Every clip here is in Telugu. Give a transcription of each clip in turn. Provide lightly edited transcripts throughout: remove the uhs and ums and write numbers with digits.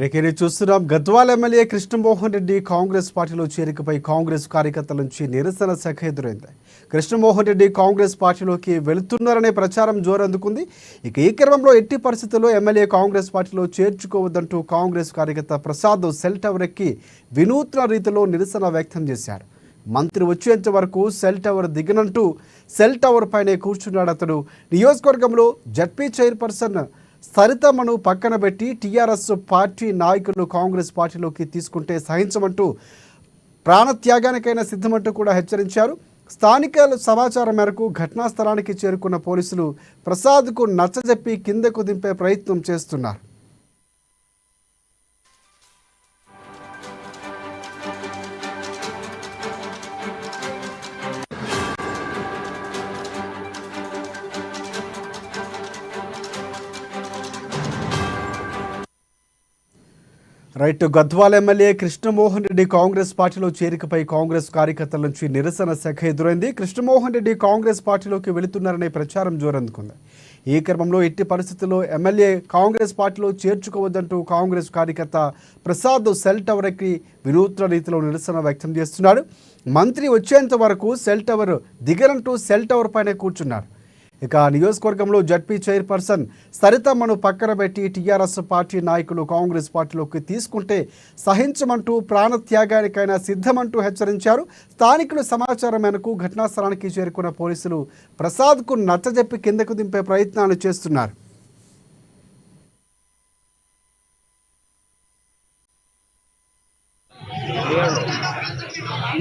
బ్రేకేని చూస్తున్నాం. గద్వాల ఎమ్మెల్యే కృష్ణమోహన్ రెడ్డి కాంగ్రెస్ పార్టీలో చేరికపై కాంగ్రెస్ కార్యకర్తల నుంచి నిరసన శాఖ ఎదురైంది. కృష్ణమోహన్ రెడ్డి కాంగ్రెస్ పార్టీలోకి వెళుతున్నారనే ప్రచారం జోరందుకుంది. ఇక ఈ క్రమంలో ఎట్టి పరిస్థితుల్లో ఎమ్మెల్యే కాంగ్రెస్ పార్టీలో చేర్చుకోవద్దంటూ కాంగ్రెస్ కార్యకర్త ప్రసాద్ సెల్ టవర్ ఎక్కి వినూత్న రీతిలో నిరసన వ్యక్తం చేశారు. మంత్రి వచ్చేంత వరకు సెల్ టవర్ దిగనంటూ సెల్ టవర్ పైనే కూర్చున్నాడు అతడు. నియోజకవర్గంలో జడ్పీ చైర్పర్సన్ సరితమ్మను పక్కన పెట్టి టీఆర్ఎస్ పార్టీ నాయకులు కాంగ్రెస్ పార్టీలోకి తీసుకుంటే సహించమంటూ ప్రాణత్యాగానికైనా సిద్ధమంటూ కూడా హెచ్చరించారు. స్థానిక సమాచారం మేరకు ఘటనా స్థలానికి చేరుకున్న పోలీసులు ప్రసాద్కు నచ్చజెప్పి కిందకు దింపే ప్రయత్నం చేస్తున్నారు. రైట్. గద్వాల ఎమ్మెల్యే కృష్ణమోహన్ రెడ్డి కాంగ్రెస్ పార్టీలో చేరికపై కాంగ్రెస్ కార్యకర్తల నుంచి నిరసన శాఖ ఎదురైంది. కృష్ణమోహన్ రెడ్డి కాంగ్రెస్ పార్టీలోకి వెళుతున్నారనే ప్రచారం జోరందుకుంది. ఈ క్రమంలో ఎట్టి పరిస్థితుల్లో ఎమ్మెల్యే కాంగ్రెస్ పార్టీలో చేర్చుకోవద్దంటూ కాంగ్రెస్ కార్యకర్త ప్రసాద్ సెల్ టవర్ ఎక్కి వినూత్న రీతిలో నిరసన వ్యక్తం చేస్తున్నాడు. మంత్రి వచ్చేంత వరకు సెల్ టవర్ దిగరంటూ సెల్ టవర్ పైన కూర్చున్నారు. ఇక నియోజకవర్గంలో జడ్పీ చైర్పర్సన్ సరితమ్మను పక్కన పెట్టి టీఆర్ఎస్ పార్టీ నాయకులు కాంగ్రెస్ పార్టీలోకి తీసుకుంటే సహించమంటూ ప్రాణత్యాగానికైనా సిద్ధమంటూ హెచ్చరించారు. స్థానికుల సమాచారం మేరకు ఘటనా స్థలానికి చేరుకున్న పోలీసులు ప్రసాద్కు నచ్చజెప్పి కిందకు దింపే ప్రయత్నాలు చేస్తున్నారు.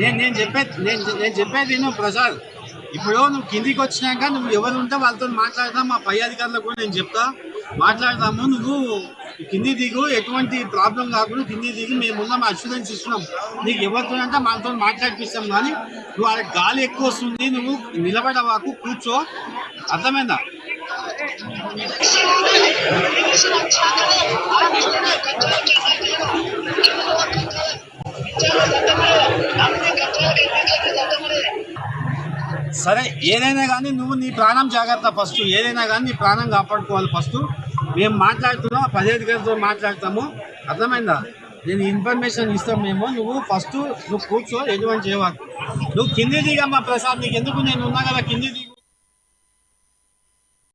నేను చెప్పేది ప్రసాద్, ఇప్పుడు నువ్వు కిందికి వచ్చినాక నువ్వు ఎవరు ఉంటే వాళ్ళతో మాట్లాడదాం. మా పై అధికారులకు కూడా నేను చెప్తా, మాట్లాడదాము. నువ్వు కింది దిగు, ఎటువంటి ప్రాబ్లం కాకుండా కింది దిగు. మేమున్న మా అష్యూరెన్స్ ఇస్తున్నాం. నీకు ఎవరితో అంటే మనతో మాట్లాడిపిస్తాం. కానీ నువ్వు వాళ్ళకి గాలి ఎక్కువ వస్తుంది, నువ్వు నిలబడవాకు, కూర్చో. అర్థమైందా? సరే, ఏదైనా కానీ నువ్వు నీ ప్రాణం జాగ్రత్త. ఫస్ట్ ఏదైనా కానీ నీ ప్రాణం కాపాడుకోవాలి. ఫస్ట్ మేము మాట్లాడుతున్నాం, 10 అధికారులతో మాట్లాడతాము. అర్థమైందా? నేను ఇన్ఫర్మేషన్ ఇస్తాం మేము. నువ్వు ఫస్ట్ నువ్వు కూర్చో, ఎటువంటి చేయవాలి. నువ్వు కింది దిగమ్మా ప్రసాద్, నీకు ఎందుకు, నేను ఉన్నా కదా, కింది దిగు.